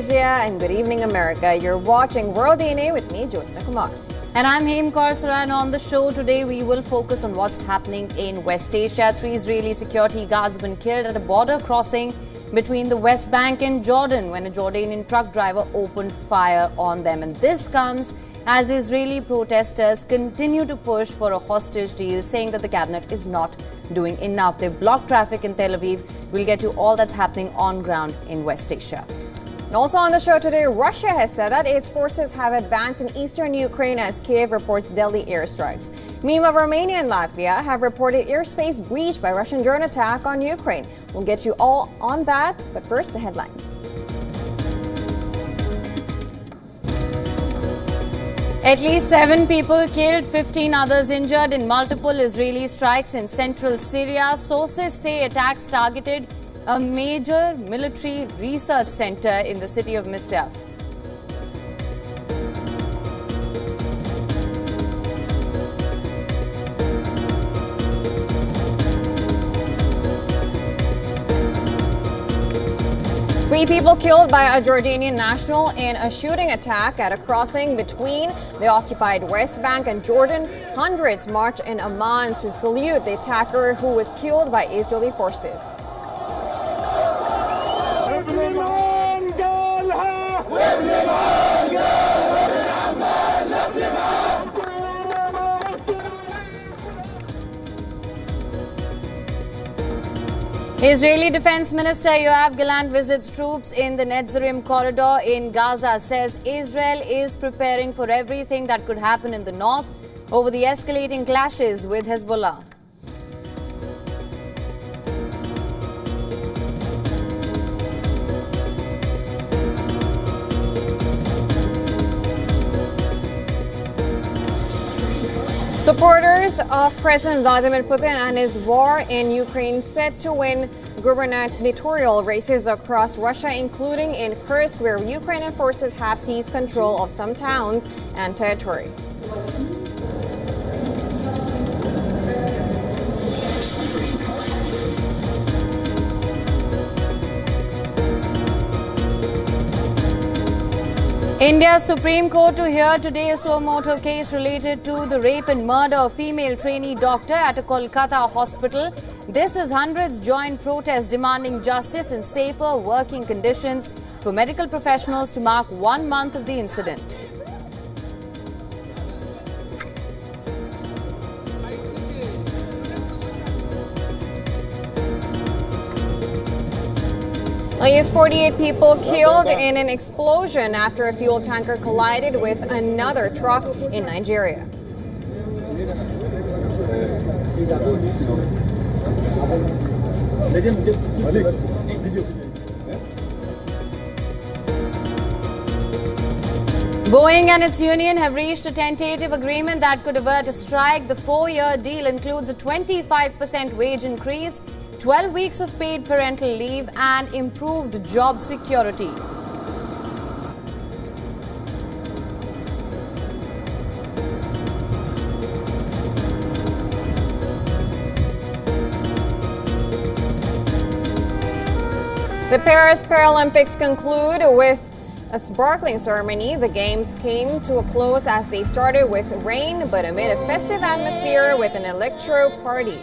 Asia, and good evening, America. You're watching World DNA with me, Jyotsna Kumar. And I'm Hem Karsara, and on the show today we will focus on what's happening in West Asia. 3 Israeli security guards have been killed at a border crossing between the West Bank and Jordan when a Jordanian truck driver opened fire on them. And this comes as Israeli protesters continue to push for a hostage deal, saying that the cabinet is not doing enough. They've blocked traffic in Tel Aviv. We'll get to all that's happening on ground in West Asia. And also on the show today, Russia has said that its forces have advanced in eastern Ukraine as Kiev reports deadly airstrikes. Meanwhile, Romania and Latvia have reported airspace breached by Russian drone attack on Ukraine. We'll get you all on that, but first the headlines. At least 7 people killed, 15 others injured in multiple Israeli strikes in central Syria. Sources say attacks targeted a major military research center in the city of Misyaf. Three people killed by a Jordanian national in a shooting attack at a crossing between the occupied West Bank and Jordan. Hundreds marched in Amman to salute the attacker who was killed by Israeli forces. Israeli Defense Minister Yoav Gallant visits troops in the Netzarim corridor in Gaza, says Israel is preparing for everything that could happen in the north over the escalating clashes with Hezbollah. Supporters of President Vladimir Putin and his war in Ukraine set to win gubernatorial races across Russia, including in Kursk, where Ukrainian forces have seized control of some towns and territory. India's Supreme Court to hear today a suo motu case related to the rape and murder of female trainee doctor at a Kolkata hospital. This as hundreds joined protests demanding justice and safer working conditions for medical professionals to mark 1 month of the incident. At least 48 people killed in an explosion after a fuel tanker collided with another truck in Nigeria. Boeing and its union have reached a tentative agreement that could avert a strike. The 4-year deal includes a 25% wage increase, 12 weeks of paid parental leave, and improved job security. The Paris Paralympics conclude with a sparkling ceremony. The games came to a close as they started with rain, but amid a festive atmosphere with an electro party.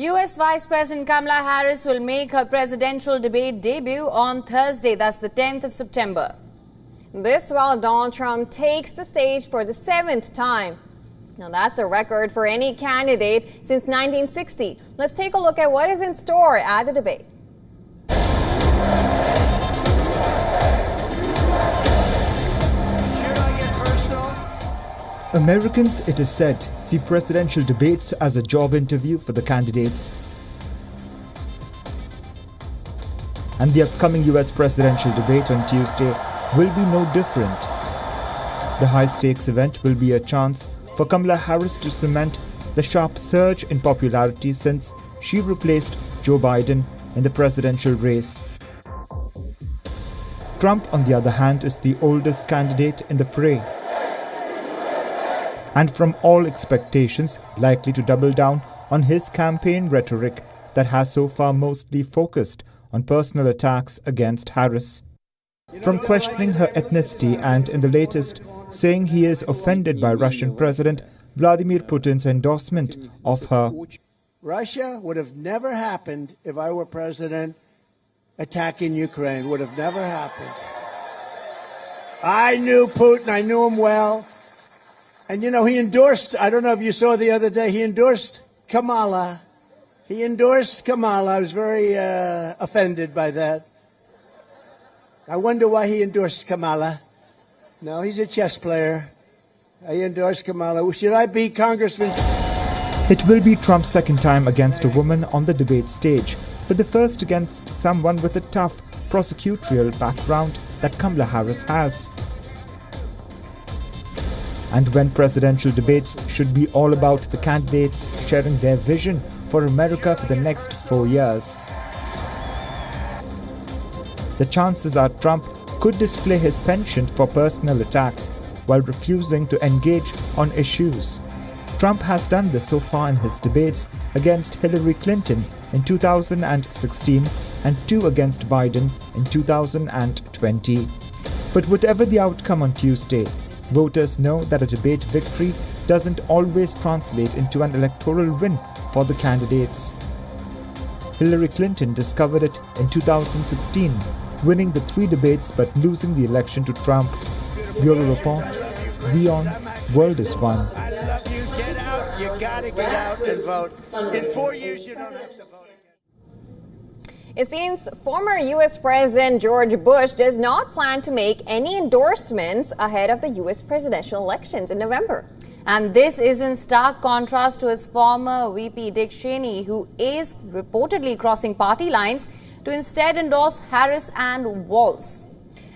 US Vice President Kamala Harris will make her presidential debate debut on Thursday, that's the 10th of September. This while Donald Trump takes the stage for the 7th time. Now that's a record for any candidate since 1960. Let's take a look at what is in store at the debate. Americans, it is said, see presidential debates as a job interview for the candidates. And the upcoming US presidential debate on Tuesday will be no different. The high-stakes event will be a chance for Kamala Harris to cement the sharp surge in popularity since she replaced Joe Biden in the presidential race. Trump, on the other hand, is the oldest candidate in the fray, and from all expectations, likely to double down on his campaign rhetoric that has so far mostly focused on personal attacks against Harris. From questioning her ethnicity and, in the latest, saying he is offended by Russian President Vladimir Putin's endorsement of her. Russia would have never happened if I were president. Attacking Ukraine would have never happened. I knew Putin, I knew him well. And you know, he endorsed, I don't know if you saw the other day, he endorsed Kamala. He endorsed Kamala. I was very offended by that. I wonder why he endorsed Kamala. No, he's a chess player. He endorsed Kamala. Should I be Congressman? It will be Trump's second time against a woman on the debate stage, but the first against someone with a tough prosecutorial background that Kamala Harris has. And when presidential debates should be all about the candidates sharing their vision for America for the next 4 years, the chances are Trump could display his penchant for personal attacks while refusing to engage on issues. Trump has done this so far in his debates against Hillary Clinton in 2016 and 2 against Biden in 2020. But whatever the outcome on Tuesday, voters know that a debate victory doesn't always translate into an electoral win for the candidates. Hillary Clinton discovered it in 2016, winning the 3 debates but losing the election to Trump. Bureau Report, WION World is One. I love you. Get out. You gotta get out and vote. In 4 years, you don't have to vote again. It seems former U.S. President George Bush does not plan to make any endorsements ahead of the U.S. presidential elections in November. And this is in stark contrast to his former VP Dick Cheney, who is reportedly crossing party lines to instead endorse Harris and Walz.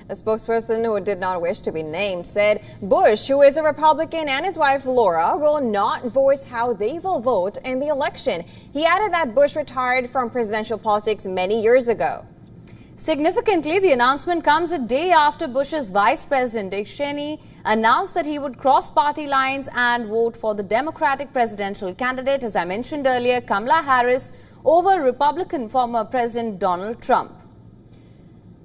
A spokesperson who did not wish to be named said Bush, who is a Republican, and his wife Laura will not voice how they will vote in the election. He added that Bush retired from presidential politics many years ago. Significantly, the announcement comes a day after Bush's vice president Dick Cheney announced that he would cross party lines and vote for the Democratic presidential candidate, as I mentioned earlier, Kamala Harris, over Republican former President Donald Trump.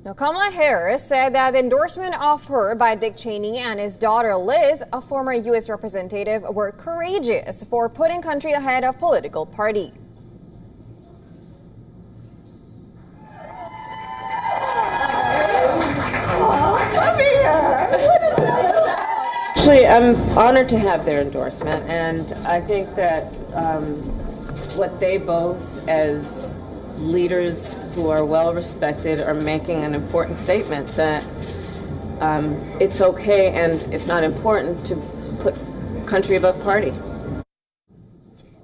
Now, Kamala Harris said that the endorsement of her by Dick Cheney and his daughter Liz, a former U.S. representative, were courageous for putting country ahead of political party. Actually, I'm honored to have their endorsement, and I think that what they both, as leaders who are well respected, are making an important statement that it's okay, and if not important, to put country above party.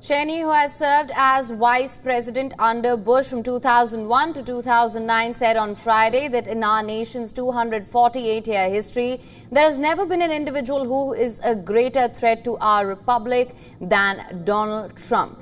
Cheney, who has served as vice president under Bush from 2001 to 2009, said on Friday that in our nation's 248-year history, there has never been an individual who is a greater threat to our republic than Donald Trump.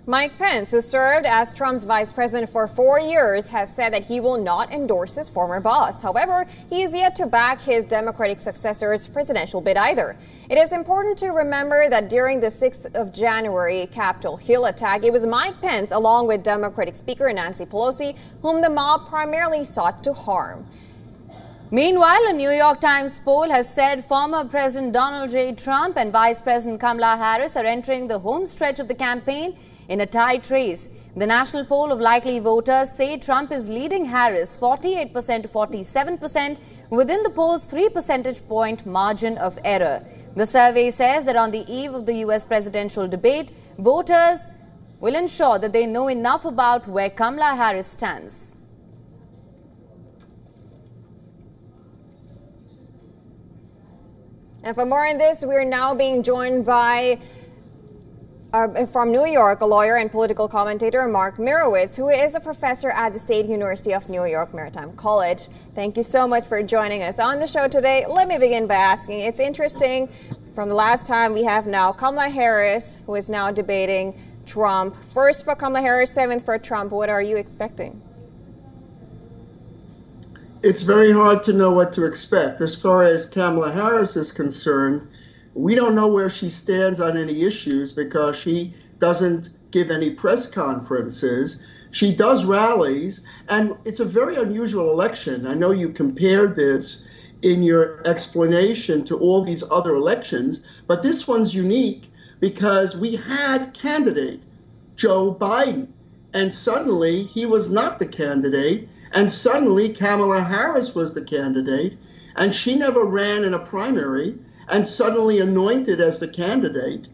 Mike Pence, who served as Trump's vice president for 4 years, has said that he will not endorse his former boss. However, he is yet to back his Democratic successor's presidential bid either. It is important to remember that during the 6th of January Capitol Hill attack, it was Mike Pence, along with Democratic Speaker Nancy Pelosi, whom the mob primarily sought to harm. Meanwhile, a New York Times poll has said former President Donald J. Trump and Vice President Kamala Harris are entering the home stretch of the campaign in a tight race. The national poll of likely voters say Trump is leading Harris 48% to 47% within the poll's 3 percentage point margin of error. The survey says that on the eve of the U.S. presidential debate, voters will ensure that they know enough about where Kamala Harris stands. And for more on this, we're now being joined by from New York, a lawyer and political commentator, Mark Mirowitz, who is a professor at the State University of New York Maritime College. Thank you so much for joining us on the show today. Let me begin by asking, it's interesting From the last time, we have now Kamala Harris, who is now debating Trump. First for Kamala Harris, seventh for Trump. What are you expecting? It's very hard to know what to expect. As far as Kamala Harris is concerned, we don't know where she stands on any issues because she doesn't give any press conferences. She does rallies, and it's a very unusual election. I know you compared this in your explanation to all these other elections, but this one's unique because we had candidate Joe Biden, and suddenly he was not the candidate, and suddenly Kamala Harris was the candidate, and she never ran in a primary, and suddenly anointed as the candidate.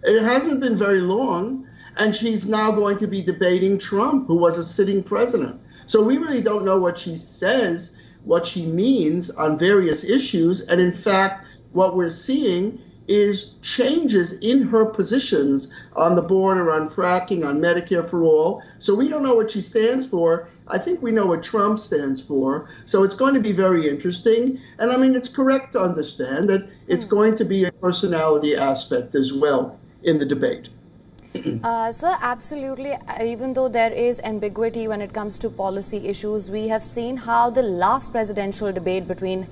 It hasn't been very long, and she's now going to be debating Trump, who was a sitting president. So we really don't know what she says, what she means on various issues, and in fact, what we're seeing is changes in her positions on the border, on fracking, on Medicare for all. So we don't know what she stands for. I think we know what Trump stands for. So it's going to be very interesting. And I mean, it's correct to understand that it's going to be a personality aspect as well in the debate. Sir, absolutely. Even though there is ambiguity when it comes to policy issues, we have seen how the last presidential debate between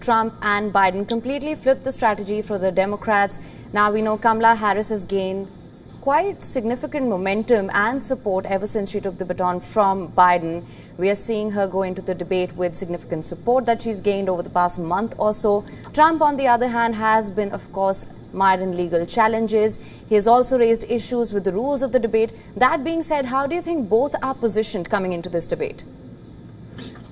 Trump and Biden completely flipped the strategy for the Democrats. Now we know Kamala Harris has gained quite significant momentum and support ever since she took the baton from Biden. We are seeing her go into the debate with significant support that she's gained over the past month or so. Trump, on the other hand, has been, of course, mired in legal challenges. He has also raised issues with the rules of the debate. That being said, how do you think both are positioned coming into this debate?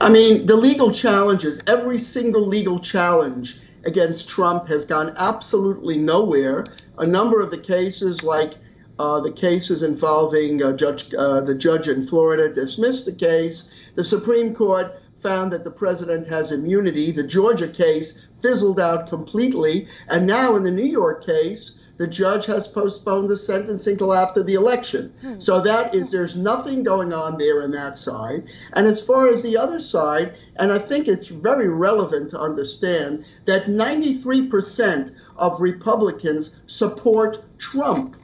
I mean, the legal challenges, every single legal challenge against Trump has gone absolutely nowhere. A number of the cases, like the cases involving the judge in Florida, dismissed the case. The Supreme Court found that the president has immunity. The Georgia case fizzled out completely. And now in the New York case, the judge has postponed the sentencing till after the election. So that is, there's nothing going on there on that side. And as far as the other side, and I think it's very relevant to understand that 93% of Republicans support Trump.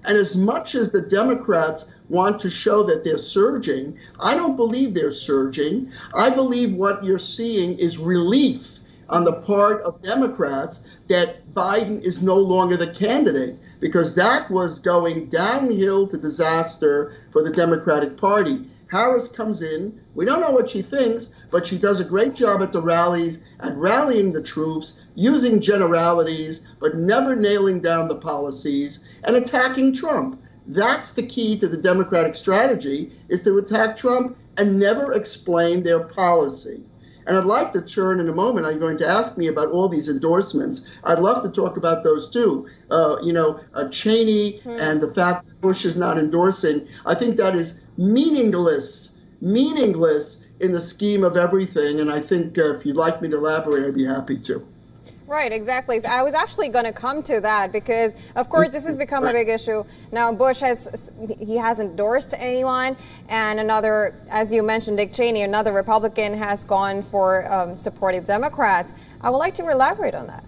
And as much as the Democrats want to show that they're surging, I don't believe they're surging. I believe what you're seeing is relief on the part of Democrats that Biden is no longer the candidate, because that was going downhill to disaster for the Democratic Party. Harris comes in, we don't know what she thinks, but she does a great job at the rallies, at rallying the troops, using generalities, but never nailing down the policies, and attacking Trump. That's the key to the Democratic strategy, is to attack Trump and never explain their policy. And I'd like to turn in a moment. I'm going to ask me about all these endorsements. I'd love to talk about those too. Cheney and the fact that Bush is not endorsing. I think that is meaningless in the scheme of everything. And I think if you'd like me to elaborate, I'd be happy to. Right, exactly. I was actually going to come to that because, of course, this has become a big issue. Now, Bush has endorsed anyone, and another, as you mentioned, Dick Cheney, another Republican, has gone for supporting Democrats. I would like to elaborate on that.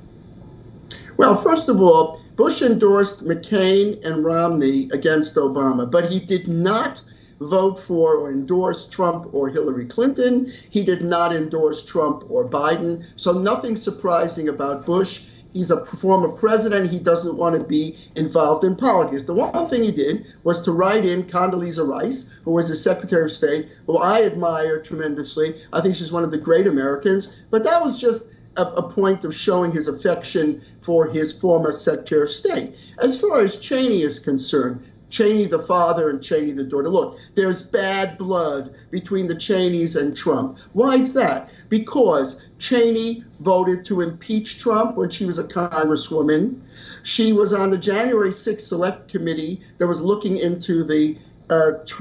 Well, first of all, Bush endorsed McCain and Romney against Obama, but he did not vote for or endorse Trump or Hillary Clinton. He did not endorse Trump or Biden. So nothing surprising about Bush. He's a former president. He doesn't want to be involved in politics. The one thing he did was to write in Condoleezza Rice, who was the Secretary of State, who I admire tremendously. I think she's one of the great Americans. But that was just a point of showing his affection for his former Secretary of State. As far as Cheney is concerned, Cheney the father and Cheney the daughter. Look, there's bad blood between the Cheneys and Trump. Why is that? Because Cheney voted to impeach Trump when she was a congresswoman. She was on the January 6th Select Committee that was looking into the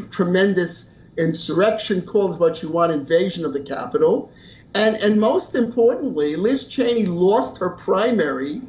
tremendous insurrection, called what you want, invasion of the Capitol. And most importantly, Liz Cheney lost her primary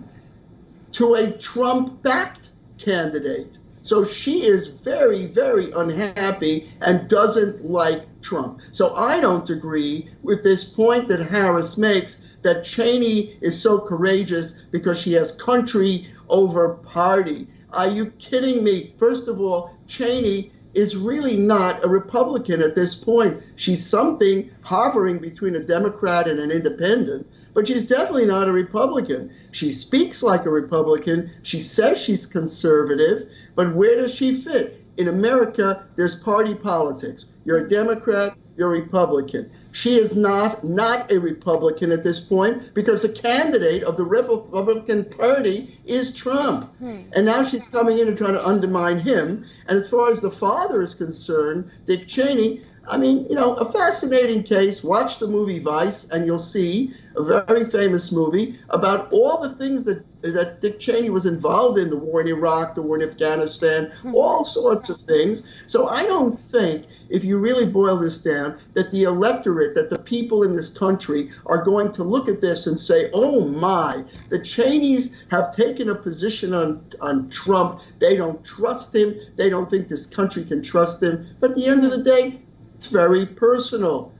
to a Trump-backed candidate. So she is very, very unhappy and doesn't like Trump. So I don't agree with this point that Harris makes that Cheney is so courageous because she has country over party. Are you kidding me? First of all, Cheney is really not a Republican at this point. She's something hovering between a Democrat and an independent, but she's definitely not a Republican. She speaks like a Republican. She says she's conservative, but where does she fit? In America, there's party politics. You're a Democrat, you're a Republican. She is not a Republican at this point because the candidate of the Republican Party is Trump. And now she's coming in and trying to undermine him. And as far as the father is concerned, Dick Cheney, I mean, you know, a fascinating case. Watch the movie Vice, and you'll see a very famous movie about all the things that Dick Cheney was involved in, the war in Iraq, the war in Afghanistan, all sorts of things. So I don't think, if you really boil this down, that the electorate, that the people in this country are going to look at this and say, oh my, the Cheneys have taken a position on Trump. They don't trust him. They don't think this country can trust him. But at the end of the day, it's very personal.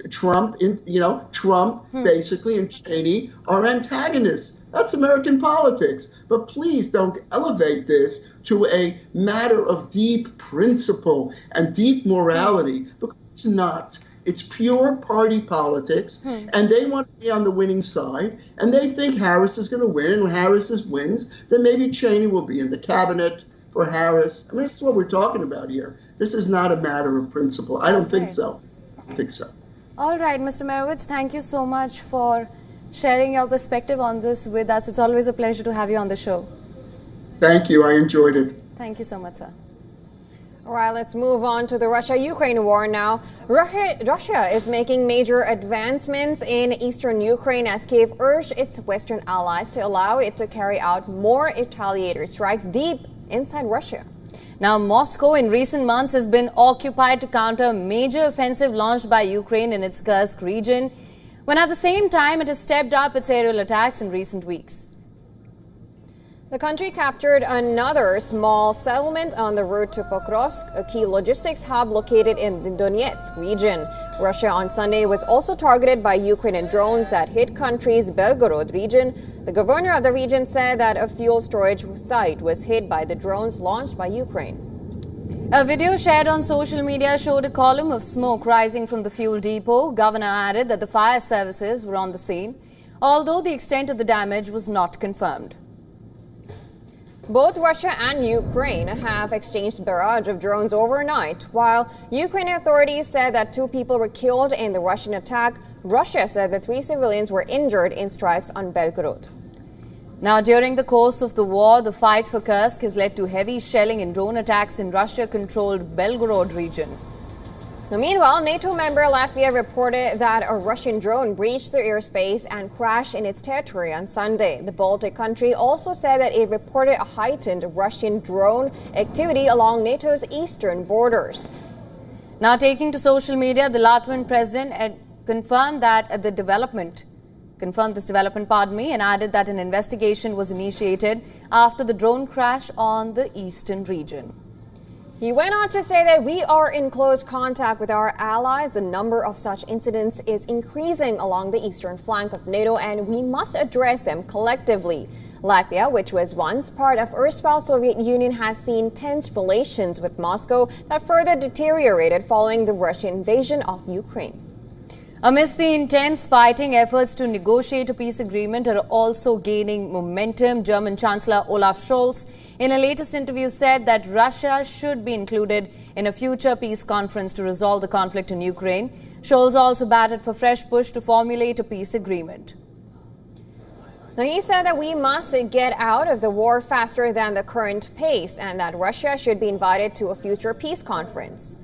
Trump basically and Cheney are antagonists. That's American politics. But please don't elevate this to a matter of deep principle and deep morality, because it's not. It's pure party politics, and they want to be on the winning side, and they think Harris is going to win, and when Harris wins, then maybe Cheney will be in the cabinet for Harris. I mean, this is what we're talking about here. This is not a matter of principle. I don't think so. I don't think so. All right, Mr. Merowitz, thank you so much for sharing your perspective on this with us. It's always a pleasure to have you on the show. Thank you. I enjoyed it. Thank you so much, sir. All right, let's move on to the Russia-Ukraine war now. Russia is making major advancements in eastern Ukraine as Kiev urged its Western allies to allow it to carry out more retaliatory strikes deep inside Russia. Now, Moscow in recent months has been occupied to counter a major offensive launched by Ukraine in its Kursk region, when at the same time it has stepped up its aerial attacks in recent weeks. The country captured another small settlement on the route to Pokrovsk, a key logistics hub located in the Donetsk region. Russia on Sunday was also targeted by Ukrainian drones that hit country's Belgorod region. The governor of the region said that a fuel storage site was hit by the drones launched by Ukraine. A video shared on social media showed a column of smoke rising from the fuel depot. Governor added that the fire services were on the scene, although the extent of the damage was not confirmed. Both Russia and Ukraine have exchanged barrage of drones overnight. While Ukrainian authorities said that 2 people were killed in the Russian attack, Russia said that 3 civilians were injured in strikes on Belgorod. Now, during the course of the war, the fight for Kursk has led to heavy shelling and drone attacks in Russia-controlled Belgorod region. Now, meanwhile, NATO member Latvia reported that a Russian drone breached their airspace and crashed in its territory on Sunday. The Baltic country also said that it reported a heightened Russian drone activity along NATO's eastern borders. Now, taking to social media, the Latvian president had confirmed this development, and added that an investigation was initiated after the drone crash on the eastern region. He went on to say that we are in close contact with our allies. The number of such incidents is increasing along the eastern flank of NATO, and we must address them collectively. Latvia, which was once part of erstwhile Soviet Union, has seen tense relations with Moscow that further deteriorated following the Russian invasion of Ukraine. Amidst the intense fighting, efforts to negotiate a peace agreement are also gaining momentum. German Chancellor Olaf Scholz, in a latest interview, said that Russia should be included in a future peace conference to resolve the conflict in Ukraine. Scholz also batted for fresh push to formulate a peace agreement. Now, he said that we must get out of the war faster than the current pace and that Russia should be invited to a future peace conference.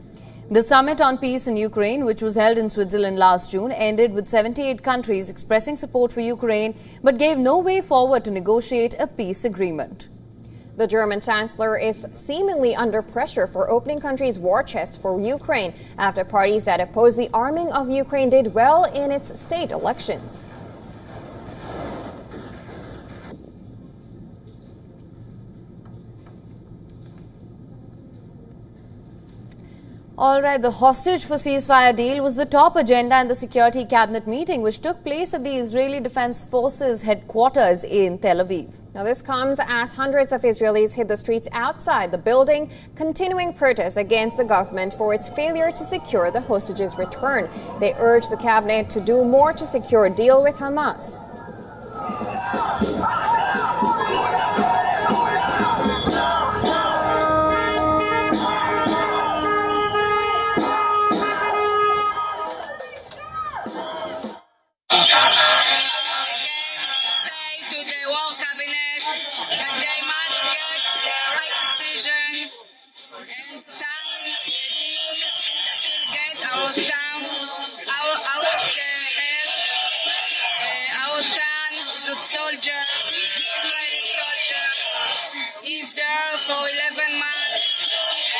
The summit on peace in Ukraine, which was held in Switzerland last June, ended with 78 countries expressing support for Ukraine but gave no way forward to negotiate a peace agreement. The German chancellor is seemingly under pressure for opening country's war chest for Ukraine after parties that oppose the arming of Ukraine did well in its state elections. All right, the hostage for ceasefire deal was the top agenda in the Security Cabinet meeting, which took place at the Israeli Defense Forces headquarters in Tel Aviv. Now, this comes as hundreds of Israelis hit the streets outside the building, continuing protests against the government for its failure to secure the hostages' return. They urged the cabinet to do more to secure a deal with Hamas. Israeli soldier, is there for 11 months,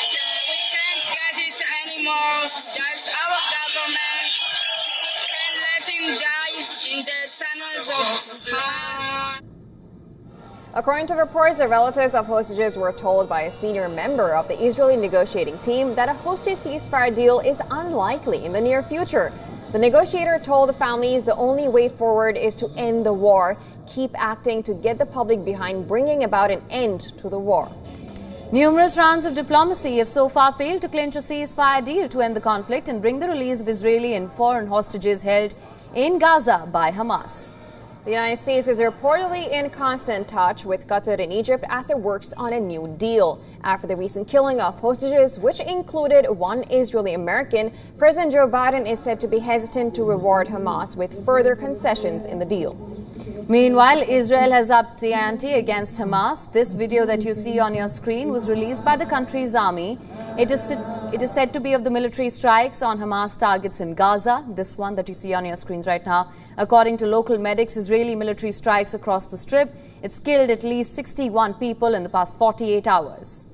and we can't get it anymore, that our government can let him die in the tunnels of Hamas. According to reports, the relatives of hostages were told by a senior member of the Israeli negotiating team that a hostage ceasefire deal is unlikely in the near future. The negotiator told the families the only way forward is to end the war, keep acting to get the public behind bringing about an end to the war. Numerous rounds of diplomacy have so far failed to clinch a ceasefire deal to end the conflict and bring the release of Israeli and foreign hostages held in Gaza by Hamas. The United States is reportedly in constant touch with Qatar and Egypt as it works on a new deal. After the recent killing of hostages, which included one Israeli American, President Joe Biden is said to be hesitant to reward Hamas with further concessions in the deal. Meanwhile, Israel has upped the ante against Hamas. This video that you see on your screen was released by the country's army. It is said to be of the military strikes on Hamas targets in Gaza. This one that you see on your screens right now. According to local medics, Israeli military strikes across the strip. It's killed at least 61 people in the past 48 hours.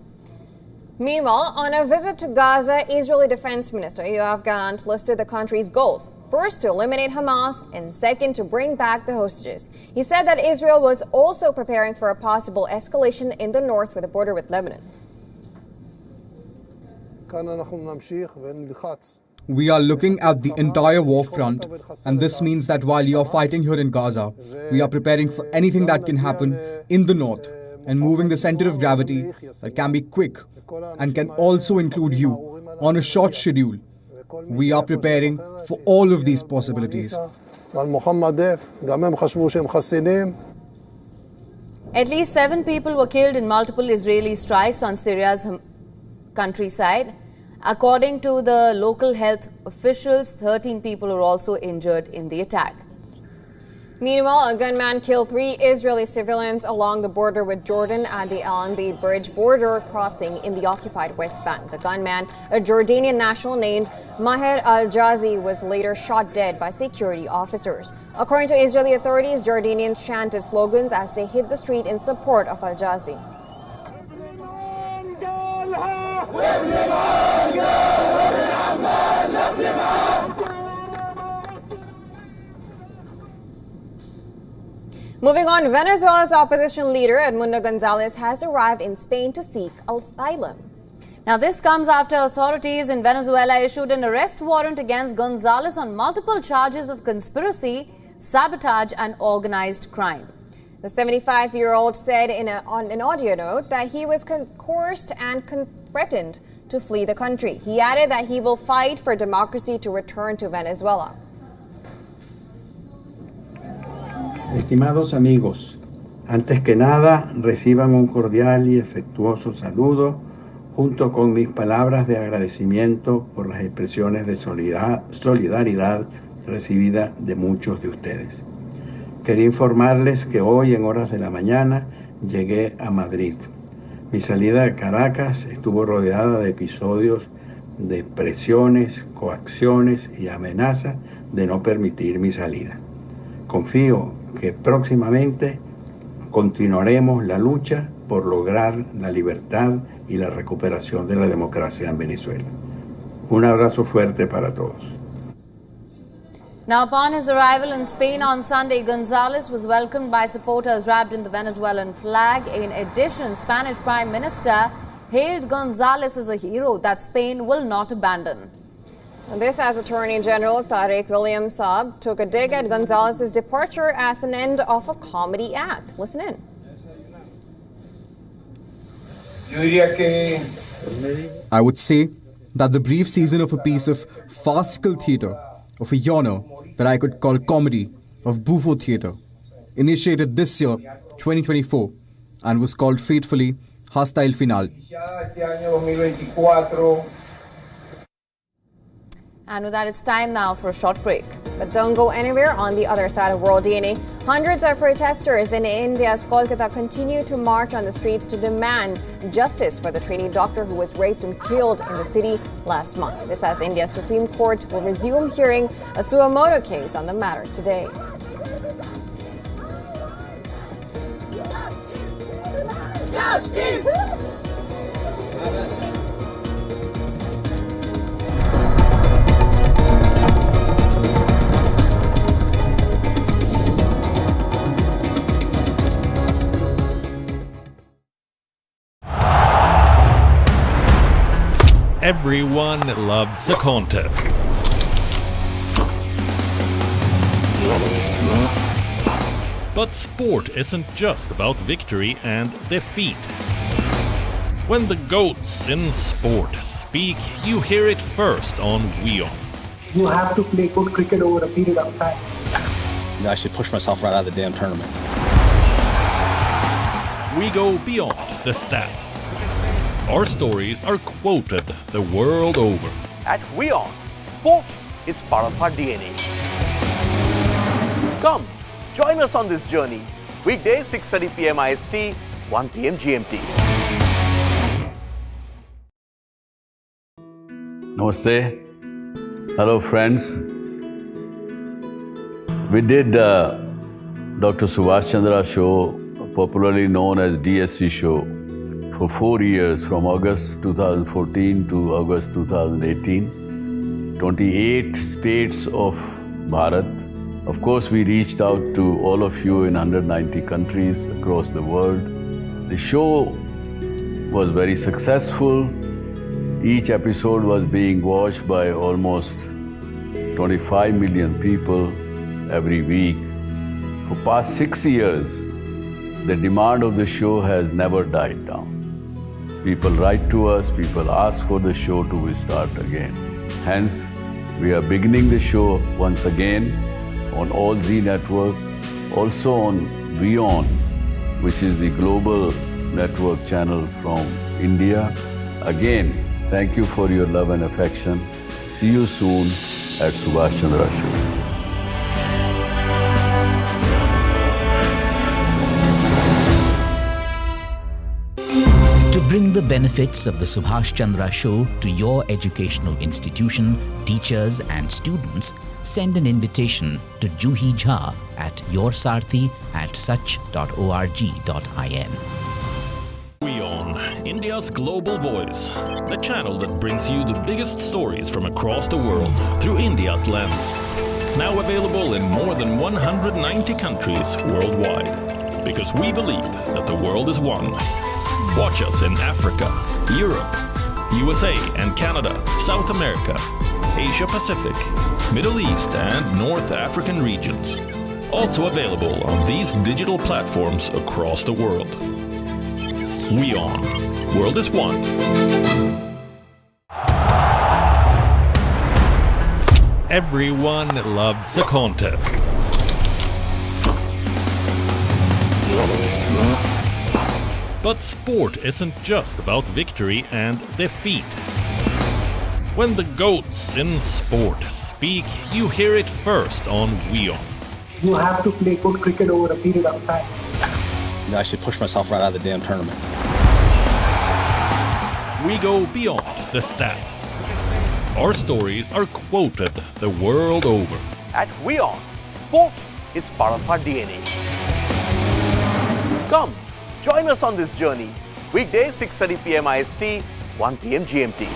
Meanwhile, on a visit to Gaza, Israeli Defense Minister Yoav Gallant listed the country's goals. First, to eliminate Hamas, and second, to bring back the hostages. He said that Israel was also preparing for a possible escalation in the north with the border with Lebanon. We are looking at the entire war front, and this means that while you are fighting here in Gaza, we are preparing for anything that can happen in the north and moving the center of gravity that can be quick and can also include you on a short schedule. We are preparing for all of these possibilities. At least 7 people were killed in multiple Israeli strikes on Syria's countryside. According to the local health officials, 13 people were also injured in the attack. Meanwhile, a gunman killed 3 Israeli civilians along the border with Jordan at the Allenby Bridge border crossing in the occupied West Bank. The gunman, a Jordanian national named Maher al-Jazi, was later shot dead by security officers. According to Israeli authorities, Jordanians chanted slogans as they hit the street in support of al-Jazi. Moving on, Venezuela's opposition leader Edmundo Gonzalez has arrived in Spain to seek asylum. Now, this comes after authorities in Venezuela issued an arrest warrant against Gonzalez on multiple charges of conspiracy, sabotage and organized crime. The 75-year-old said on an audio note that he was coerced and threatened to flee the country. He added that he will fight for democracy to return to Venezuela. Estimados amigos, antes que nada reciban un cordial y afectuoso saludo junto con mis palabras de agradecimiento por las expresiones de solidaridad recibidas de muchos de ustedes. Quería informarles que hoy en horas de la mañana llegué a Madrid. Mi salida de Caracas estuvo rodeada de episodios de presiones, coacciones y amenazas de no permitir mi salida. Confío que próximamente continuaremos la lucha por lograr la libertad y la recuperación de la democracia en Venezuela. Un abrazo fuerte para todos. Now, upon his arrival in Spain on Sunday, Gonzalez was welcomed by supporters wrapped in the Venezuelan flag. In addition, Spanish Prime Minister hailed Gonzalez as a hero that Spain will not abandon. This as Attorney General Tariq William Saab took a dig at Gonzalez's departure as an end of a comedy act. Listen in. I would say that the brief season of a piece of farcical theatre, of a yawner that I could call comedy, of buffo theatre, initiated this year, 2024, and was called faithfully Hostile Final. And with that, it's time now for a short break. But don't go anywhere. On the other side of World DNA, hundreds of protesters in India's Kolkata continue to march on the streets to demand justice for the trainee doctor who was raped and killed in the city last month. This as India's Supreme Court will resume hearing a suo motu case on the matter today. Justice! Everyone loves a contest. But sport isn't just about victory and defeat. When the GOATs in sport speak, you hear it first on WION. You have to play good cricket over a period of time. I actually pushed myself right out of the damn tournament. We go beyond the stats. Our stories are quoted the world over. At WION, sport is part of our DNA. Come, join us on this journey. Weekdays 6:30 p.m. IST, 1 p.m. GMT. Namaste. Hello, friends. We did Dr. Subhash Chandra show, popularly known as DSC show, for 4 years, from August 2014 to August 2018. 28 states of Bharat. Of course, we reached out to all of you in 190 countries across the world. The show was very successful. Each episode was being watched by almost 25 million people every week. For past 6 years, the demand of the show has never died down. People write to us, people ask for the show to restart again. Hence, we are beginning the show once again on All Z Network, also on WION, which is the global network channel from India. Again, thank you for your love and affection. See you soon at Subhash Chandra Show. To bring the benefits of the Subhash Chandra Show to your educational institution, teachers and students, send an invitation to Juhi Jha at yoursarthi@such.org.in. WION, India's global voice, the channel that brings you the biggest stories from across the world through India's lens. Now available in more than 190 countries worldwide. Because we believe that the world is one. Watch us in Africa, Europe, USA and Canada, South America, Asia Pacific, Middle East and North African regions. Also available on these digital platforms across the world. WION. World is one. Everyone loves a contest. But sport isn't just about victory and defeat. When the GOATs in sport speak, you hear it first on WION. You have to play good cricket over a period of time. I actually pushed myself right out of the damn tournament. We go beyond the stats. Our stories are quoted the world over. At WION, sport is part of our DNA. Come, join us on this journey. Weekdays 6:30 p.m. IST, 1 p.m. GMT.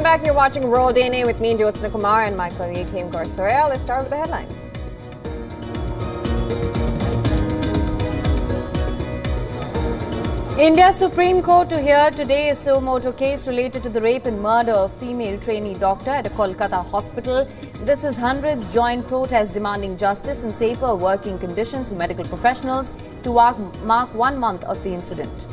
back. You're watching World DNA with me, Jyotsna Kumar, and my colleague Kim Corsoya. Let's start with the headlines. India's Supreme Court to hear today a suo motu case related to the rape and murder of female trainee doctor at a Kolkata hospital. This is hundreds joint protest demanding justice and safer working conditions for medical professionals to mark 1 month of the incident.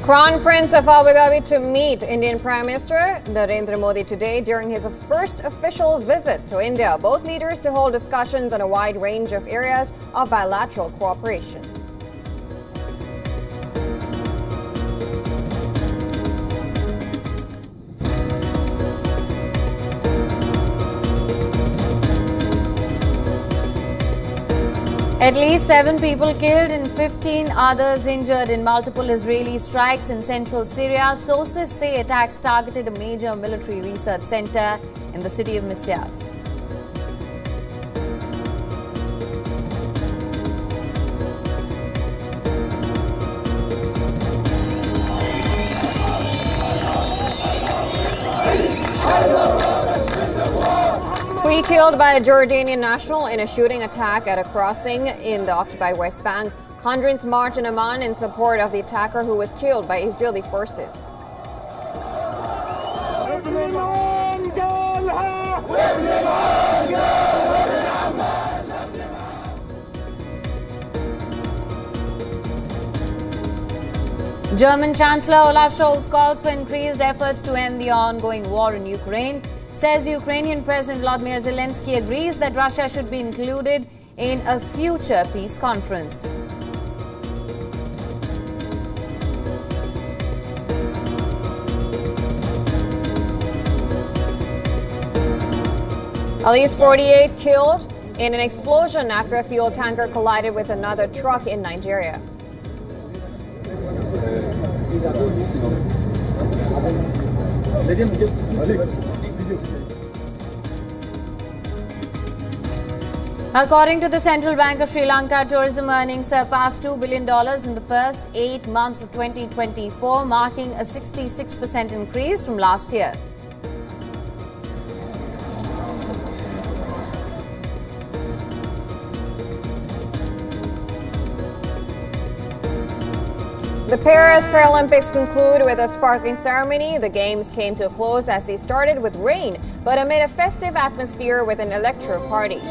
Crown Prince of Abu Dhabi to meet Indian Prime Minister Narendra Modi today during his first official visit to India. Both leaders to hold discussions on a wide range of areas of bilateral cooperation. At least 7 people killed and 15 others injured in multiple Israeli strikes in central Syria. Sources say attacks targeted a major military research center in the city of Misyaf. Three killed by a Jordanian national in a shooting attack at a crossing in the occupied West Bank. Hundreds marched in Amman in support of the attacker who was killed by Israeli forces. German Chancellor Olaf Scholz calls for increased efforts to end the ongoing war in Ukraine. Says Ukrainian President Vladimir Zelensky agrees that Russia should be included in a future peace conference. At least 48 killed in an explosion after a fuel tanker collided with another truck in Nigeria. According to the Central Bank of Sri Lanka, tourism earnings surpassed $2 billion in the first 8 months of 2024, marking a 66% increase from last year. The Paris Paralympics conclude with a sparkling ceremony. The games came to a close as they started with rain, but amid a festive atmosphere with an electro party.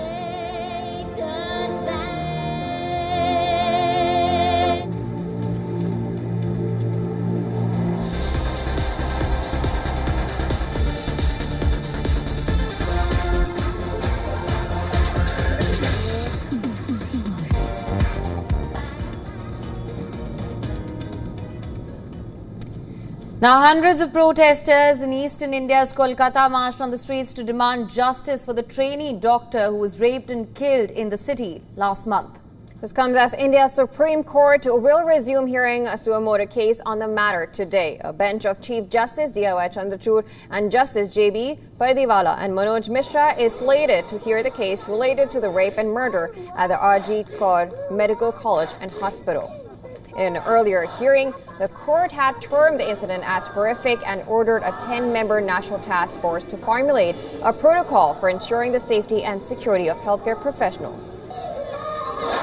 Now, hundreds of protesters in eastern India's Kolkata marched on the streets to demand justice for the trainee doctor who was raped and killed in the city last month. This comes as India's Supreme Court will resume hearing a suo motu case on the matter today. A bench of Chief Justice D.Y. Chandrachud and Justice J.B. Pardiwala and Manoj Mishra is slated to hear the case related to the rape and murder at the R.G. Kaur Medical College and Hospital. In an earlier hearing, the court had termed the incident as horrific and ordered a 10-member national task force to formulate a protocol for ensuring the safety and security of healthcare professionals.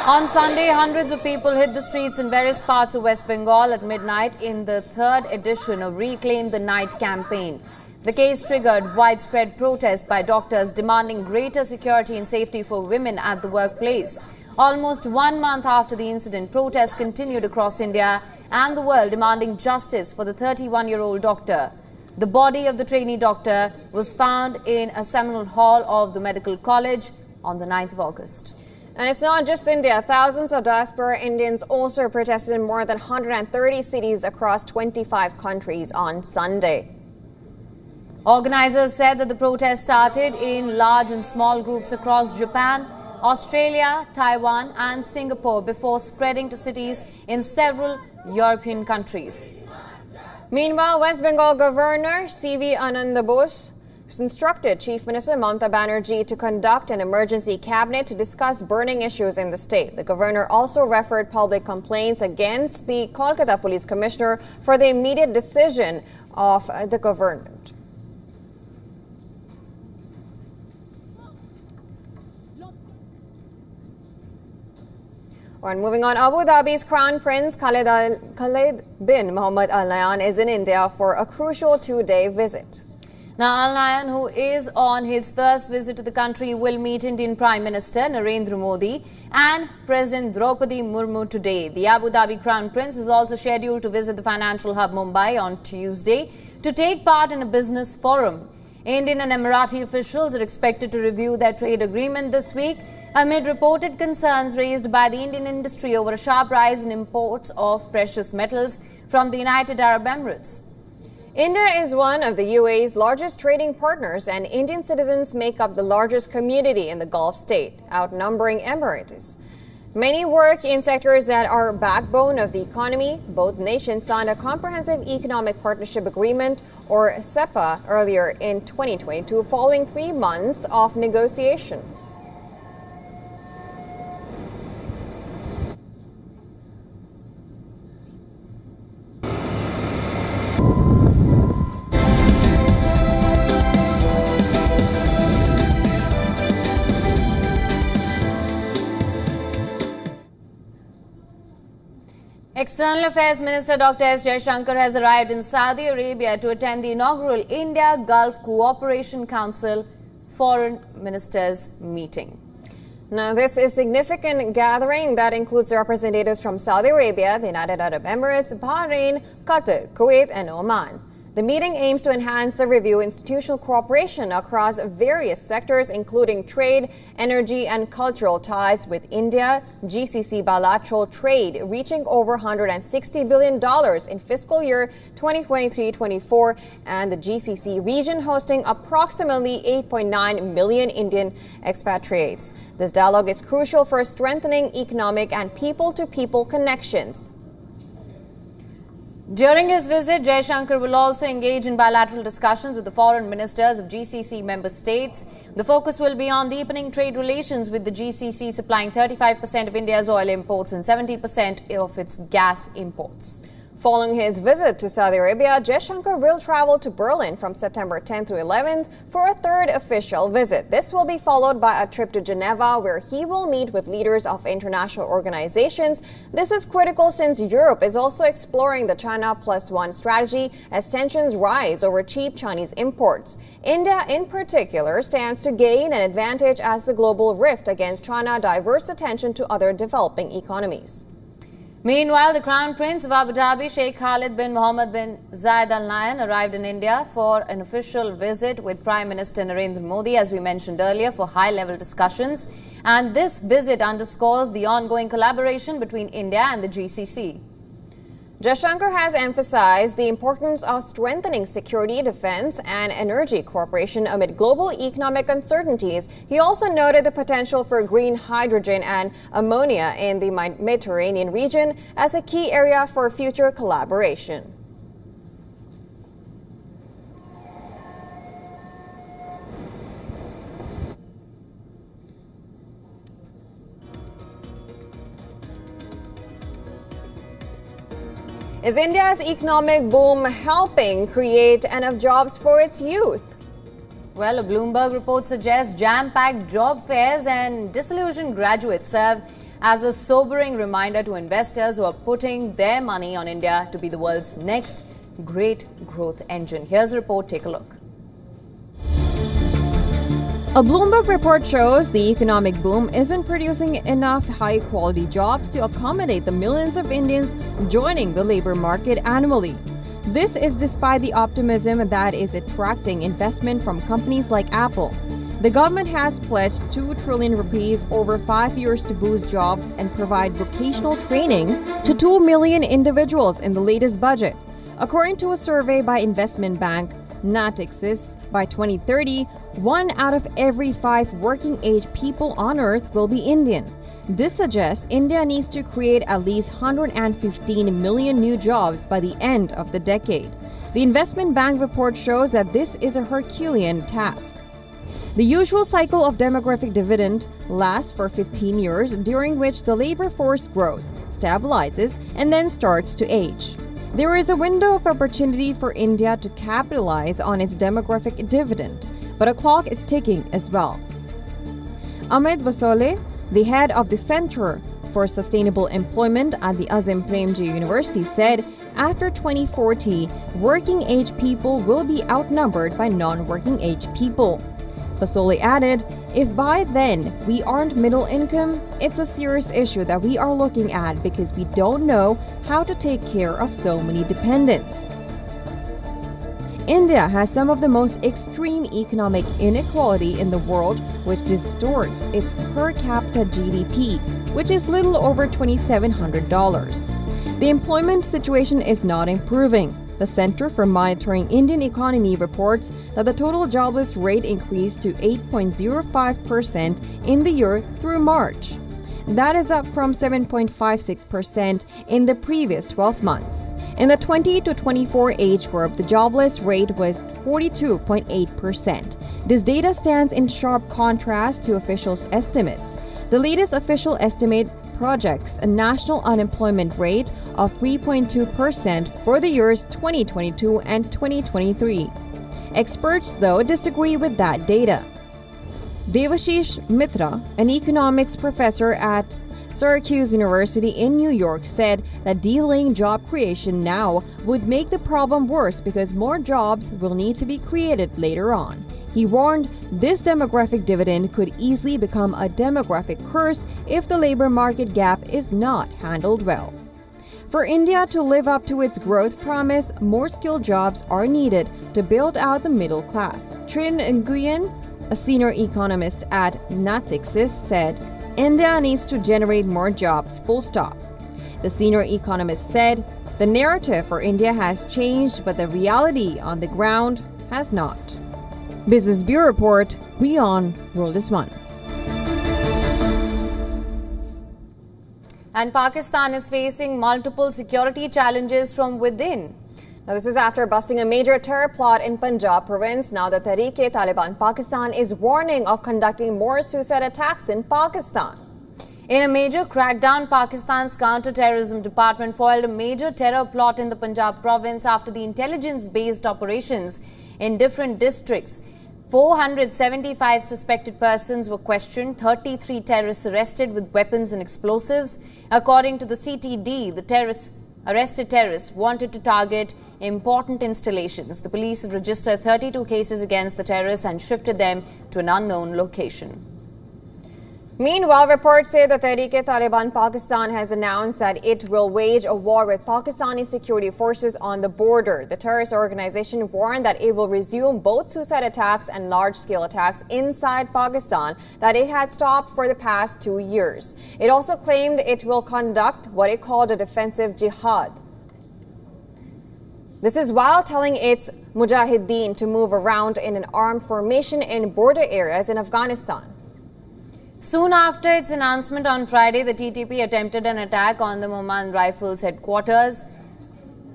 On Sunday, hundreds of people hit the streets in various parts of West Bengal at midnight in the third edition of Reclaim the Night campaign. The case triggered widespread protests by doctors demanding greater security and safety for women at the workplace. Almost 1 month after the incident, protests continued across India and the world demanding justice for the 31-year-old doctor. The body of the trainee doctor was found in a seminal hall of the medical college on the 9th of August. And it's not just India. Thousands of diaspora Indians also protested in more than 130 cities across 25 countries on Sunday. Organizers said that the protest started in large and small groups across Japan, Australia, Taiwan and Singapore before spreading to cities in several European countries. Meanwhile, West Bengal Governor C.V. Ananda Bose has instructed Chief Minister Mamata Banerjee to conduct an emergency cabinet to discuss burning issues in the state. The governor also referred public complaints against the Kolkata Police Commissioner for the immediate decision of the government. And moving on, Abu Dhabi's Crown Prince Khalid bin Mohammed Al Nahyan is in India for a crucial two-day visit. Now, Al Nahyan, who is on his first visit to the country, will meet Indian Prime Minister Narendra Modi and President Draupadi Murmu today. The Abu Dhabi Crown Prince is also scheduled to visit the financial hub Mumbai on Tuesday to take part in a business forum. Indian and Emirati officials are expected to review their trade agreement this week amid reported concerns raised by the Indian industry over a sharp rise in imports of precious metals from the United Arab Emirates. India is one of the UAE's largest trading partners, and Indian citizens make up the largest community in the Gulf state, outnumbering Emiratis. Many work in sectors that are backbone of the economy. Both nations signed a Comprehensive Economic Partnership Agreement, or CEPA, earlier in 2022, following 3 months of negotiation. External Affairs Minister Dr. S. Jaishankar has arrived in Saudi Arabia to attend the inaugural India-Gulf Cooperation Council Foreign Ministers meeting. Now, this is a significant gathering that includes representatives from Saudi Arabia, the United Arab Emirates, Bahrain, Qatar, Kuwait, and Oman. The meeting aims to enhance the review institutional cooperation across various sectors, including trade, energy, and cultural ties with India. GCC bilateral trade reaching over $160 billion in fiscal year 2023-24, and the GCC region hosting approximately 8.9 million Indian expatriates. This dialogue is crucial for strengthening economic and people-to-people connections. During his visit, Jaishankar will also engage in bilateral discussions with the foreign ministers of GCC member states. The focus will be on deepening trade relations with the GCC, supplying 35% of India's oil imports and 70% of its gas imports. Following his visit to Saudi Arabia, Jaishankar will travel to Berlin from September 10th to 11th for a third official visit. This will be followed by a trip to Geneva, where he will meet with leaders of international organizations. This is critical since Europe is also exploring the China +1 strategy as tensions rise over cheap Chinese imports. India, in particular, stands to gain an advantage as the global rift against China diverts attention to other developing economies. Meanwhile, the Crown Prince of Abu Dhabi, Sheikh Khalid bin Mohammed bin Zayed Al Nahyan, arrived in India for an official visit with Prime Minister Narendra Modi, as we mentioned earlier, for high-level discussions. And this visit underscores the ongoing collaboration between India and the GCC. Jaishankar has emphasized the importance of strengthening security, defense, and energy cooperation amid global economic uncertainties. He also noted the potential for green hydrogen and ammonia in the Mediterranean region as a key area for future collaboration. Is India's economic boom helping create enough jobs for its youth? Well, a Bloomberg report suggests jam-packed job fairs and disillusioned graduates serve as a sobering reminder to investors who are putting their money on India to be the world's next great growth engine. Here's a report. Take a look. A Bloomberg report shows the economic boom isn't producing enough high-quality jobs to accommodate the millions of Indians joining the labor market annually. This is despite the optimism that is attracting investment from companies like Apple. The government has pledged 2 trillion rupees over 5 years to boost jobs and provide vocational training to 2 million individuals in the latest budget. According to a survey by investment bank Natixis, by 2030, 1 out of every 5 working-age people on Earth will be Indian. This suggests India needs to create at least 115 million new jobs by the end of the decade. The investment bank report shows that this is a Herculean task. The usual cycle of demographic dividend lasts for 15 years, during which the labor force grows, stabilizes, and then starts to age. There is a window of opportunity for India to capitalize on its demographic dividend, but a clock is ticking as well. Amit Basole, the head of the Center for Sustainable Employment at the Azim Premji University, said after 2040, working-age people will be outnumbered by non-working-age people. Basole added, if by then we aren't middle income, it's a serious issue that we are looking at because we don't know how to take care of so many dependents. India has some of the most extreme economic inequality in the world, which distorts its per capita GDP, which is little over $2,700. The employment situation is not improving. The Center for Monitoring Indian Economy reports that the total jobless rate increased to 8.05% in the year through March. That is up from 7.56% in the previous 12 months. In the 20 to 24 age group, the jobless rate was 42.8%. This data stands in sharp contrast to officials' estimates. The latest official estimate projects a national unemployment rate of 3.2% for the years 2022 and 2023. Experts, though, disagree with that data. Devashish Mitra, an economics professor at Syracuse University in New York, said that delaying job creation now would make the problem worse because more jobs will need to be created later on. He warned this demographic dividend could easily become a demographic curse if the labor market gap is not handled well. For India to live up to its growth promise, more skilled jobs are needed to build out the middle class. Trin Nguyen, a senior economist at Natixis, said, India needs to generate more jobs, full stop. The senior economist said, the narrative for India has changed, but the reality on the ground has not. Business Bureau Report, WION World is One. And Pakistan is facing multiple security challenges from within. Now, this is after busting a major terror plot in Punjab province. Now, the Tehreek-e-Taliban Pakistan is warning of conducting more suicide attacks in Pakistan. In a major crackdown, Pakistan's counter-terrorism department foiled a major terror plot in the Punjab province after the intelligence-based operations in different districts. 475 suspected persons were questioned, 33 terrorists arrested with weapons and explosives. According to the CTD, the arrested terrorists wanted to target important installations. The police have registered 32 cases against the terrorists and shifted them to an unknown location. Meanwhile, reports say the Tehreek-e-Taliban Pakistan has announced that it will wage a war with Pakistani security forces on the border. The terrorist organization warned that it will resume both suicide attacks and large-scale attacks inside Pakistan that it had stopped for the past 2 years. It also claimed it will conduct what it called a defensive jihad. This is while telling its mujahideen to move around in an armed formation in border areas in Afghanistan. Soon after its announcement on Friday, the TTP attempted an attack on the Mohmand Rifles headquarters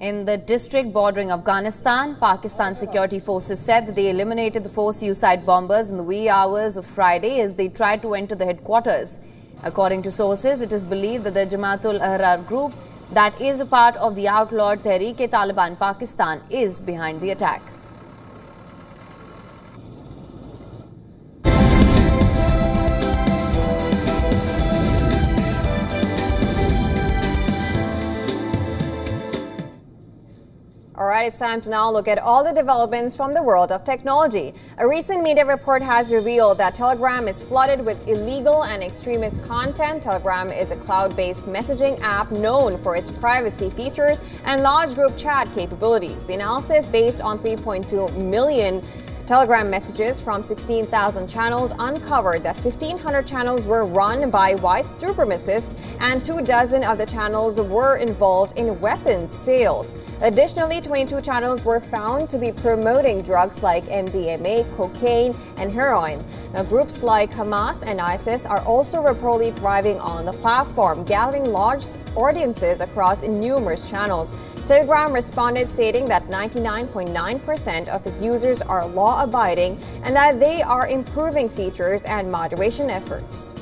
in the district bordering Afghanistan. Pakistan security forces said that they eliminated the 4 suicide bombers in the wee hours of Friday as they tried to enter the headquarters. According to sources, it is believed that the Jamaat-ul-Ahrar group that is a part of the outlawed Tehreek-e-Taliban Pakistan is behind the attack. All right, it's time to now look at all the developments from the world of technology. A recent media report has revealed that Telegram is flooded with illegal and extremist content. Telegram is a cloud-based messaging app known for its privacy features and large group chat capabilities. The analysis, based on 3.2 million Telegram messages from 16,000 channels, uncovered that 1,500 channels were run by white supremacists and 24 of the channels were involved in weapons sales. Additionally, 22 channels were found to be promoting drugs like MDMA, cocaine, and heroin. Now, groups like Hamas and ISIS are also reportedly thriving on the platform, gathering large audiences across numerous channels. Telegram responded stating that 99.9% of its users are law-abiding and that they are improving features and moderation efforts.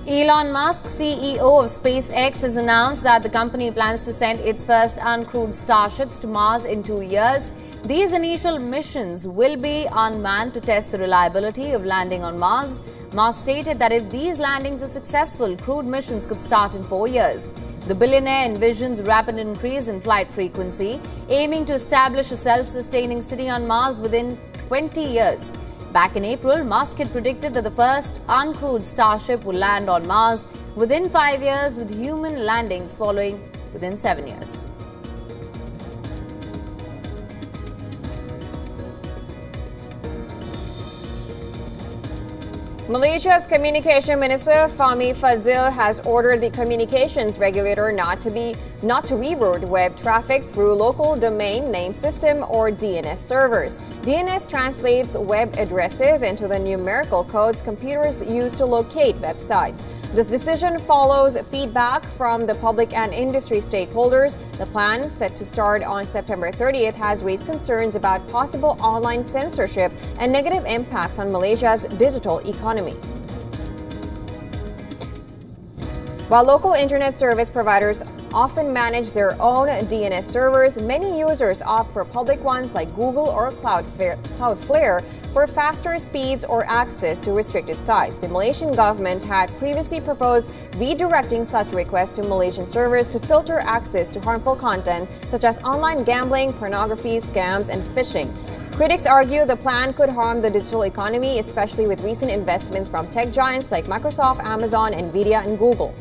Elon Musk, CEO of SpaceX, has announced that the company plans to send its first uncrewed starships to Mars in 2 years. These initial missions will be unmanned to test the reliability of landing on Mars. Musk stated that if these landings are successful, crewed missions could start in 4 years. The billionaire envisions rapid increase in flight frequency, aiming to establish a self-sustaining city on Mars within 20 years. Back in April, Musk had predicted that the first uncrewed starship will land on Mars within 5 years, with human landings following within 7 years. Malaysia's Communication Minister Fahmi Fadzil has ordered the communications regulator not to reroute web traffic through local domain name system or DNS servers. DNS translates web addresses into the numerical codes computers use to locate websites. This decision follows feedback from the public and industry stakeholders. The plan, set to start on September 30th, has raised concerns about possible online censorship and negative impacts on Malaysia's digital economy. While local internet service providers often manage their own DNS servers, many users opt for public ones like Google or Cloudflare for faster speeds or access to restricted sites. The Malaysian government had previously proposed redirecting such requests to Malaysian servers to filter access to harmful content such as online gambling, pornography, scams, and phishing. Critics argue the plan could harm the digital economy, especially with recent investments from tech giants like Microsoft, Amazon, Nvidia, and Google.